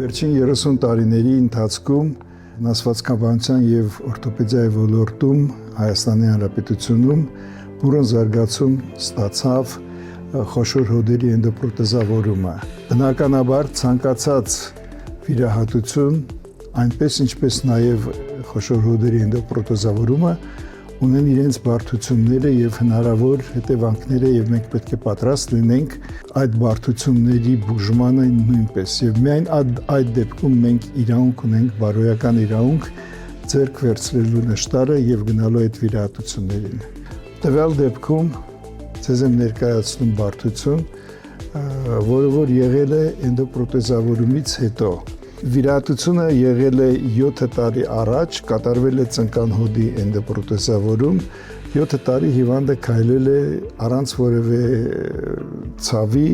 Վերջին 30 տարիների ընթացքում նասվածքաբանության եւ օրթոպեդիայի ոլորտում Հայաստանի Հանրապետությունում բուրըն զարգացում ստացավ խոշոր հոդերի էնդոպրոթեզավորումը։ Բնականաբար ցանկացած վիրահատություն, այնպես ինչպես նաեւ խոշոր հոդերի էնդոպրոթեզավորումը ունեն իրենց բարդությունները եւ հնարավոր հետևանքները եւ մենք պետք է պատրաստ լինենք այդ բարդությունների բուժմանը նույնպես եւ միայն այդ դեպքում մենք իրավունք ունենք բարոյական իրավունք ձեռք վերցրելու նշտարը եւ գնալու այդ վիրահատություններին։ Տվյալ դեպքում ցեզ եմ ներկայացնում բարդություն, որը որ եղել է էնդոպրոթեզավորումից հետո։ Վիրահատությունը եղել է 7 տարի առաջ, կատարվել է ծնկան հոդի էնդոպրոթեզավորում, 7 տարի հիվանդը քայլել է առանց որևէ ցավի,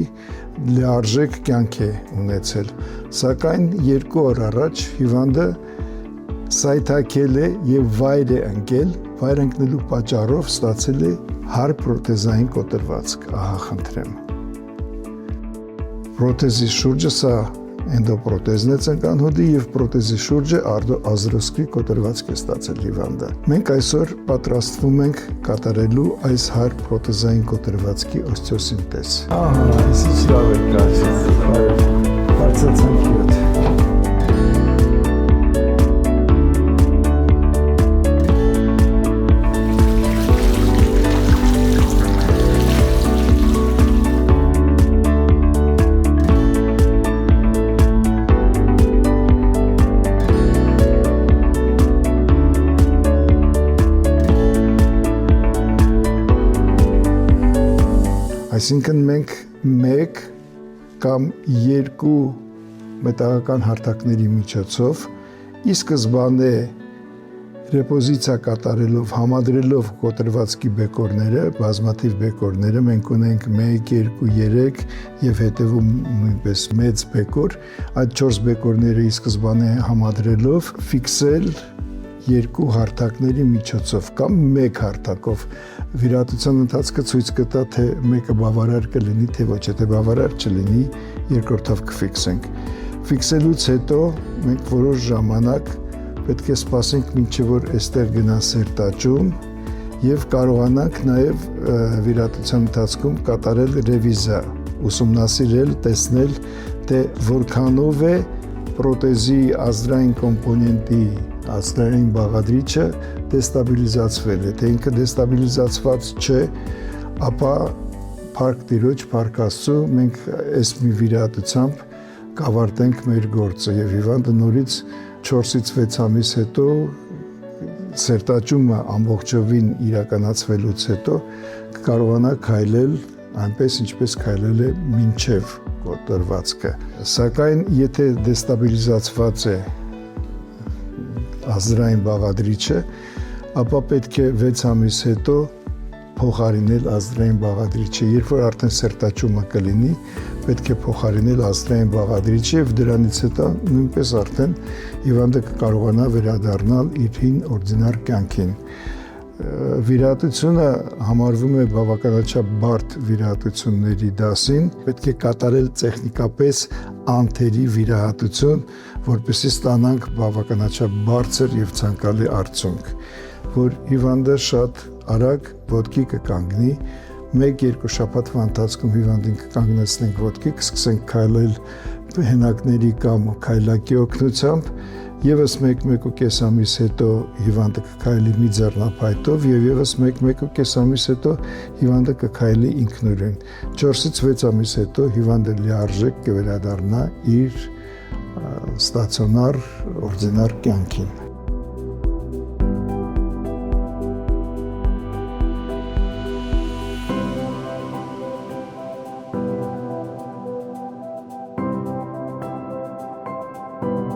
լիարժեք կյանք է ունեցել։ Սակայն 2 օր առաջ հիվանդը սայթաքել է եւ վայր է ընկել, վայր ընկնելու պատճառով ստացել է հարկ պրոթեզային կոտրվածք, ահա խնդրեմ։ Պրոթեզի շուրջը սա էնդոպրոթեզն է ծնկան հոդի եւ պրոթեզի շուրջը արտոազրոսկրի կոտրվածք է ստացել հիվանդը։ Մենք այսօր պատրաստվում ենք կատարելու այս հարկ պրոթեզային կոտրվածքի օստեոսինտեզ։ Ահա, այսինչ լավ է կարծես։ Բարձրացանք յոթ։ Այսինքն մենք 1 կամ 2 մետաղական հարթակների միջոցով ի սկզբանե ռեպոզիցիա կատարելով, համադրելով կոտրվածքի բեկորները, բազմաթիվ բեկորները, մենք ունենք 1, 2, 3 եւ հետեւում նույնպես մեծ բեկոր, այդ 4 բեկորները ի սկզբանե համադրելով ֆիքսել 2 հարթակների միջոցով կամ 1 հարթակով վիրահատության ընթացքը ցույց կտա թե մեկը բավարար կլինի թե ոչ, եթե բավարար չլինի, երկրորդով կֆիքսենք։ Ֆիքսելուց հետո մենք որոշ ժամանակ պետք է սպասենք մինչև որ այստեղ գնա սերտաճում եւ կարողանանք նաեւ վիրահատության ընթացքում կատարել ռևիզիա, ուսումնասիրել, տեսնել թե որքանով է պրոթեզի ազդրային կոմպոնենտի ազդրային բաղադրիչը դեստաբիլիզացվել է, թե ինքը դեստաբիլիզացված չէ, ապա փառք Տիրոջ, փառք Աստծո, մենք այս մի վիրահատությամբ կավարտենք մեր գործը եւ հիվանդը նորից 4-ից 6 ամիս հետո սերտաճումը ամբողջովին իրականացվելուց հետո կկարողանա քայլել այնպես ինչպես քայլել է մինչև կոտրվածքը։ Սակայն եթե դեստաբիլիզացված է ազդրային բաղադրիչը, ապա պետք է 6 ամիս հետո փոխարինել ազդրային բաղադրիչը, երբ որ արդեն սերտաճումը կլինի, պետք է փոխարինել ազդրային բաղադրիչը եւ դրանից հետո նույնպես արդեն հիվանդը կկարողանա վերադառնալ իր հին օրդինար կյանքին։ Վիրահատությունը համարվում է բավականաչափ բարդ վիրահատությունների դասին, պետք է կատարել տեխնիկապես անթերի վիրահատություն, որպեսզի ստանանք բավականաչափ բարձր եւ ցանկալի արդյունք, որ հիվանդը շատ արագ ոտքի կկանգնի, 1-2 շաբաթվա ընթացքում հիվանդին կկանգնեցնենք ոտքի, կսկսենք քայլել հենակների կամ քայլակի օգնությամբ, Եվս 1-1.5 ամիս հետո հիվանդը կքայլի մի ձեռնափայտով եւ եւս 1-1.5 ամիս հետո հիվանդը կքայլի ինքնուրույն։ 4-ից 6 ամիս հետո հիվանդը լիարժեք կվերադառնա իր ստացիոնար օրդինար կյանքին։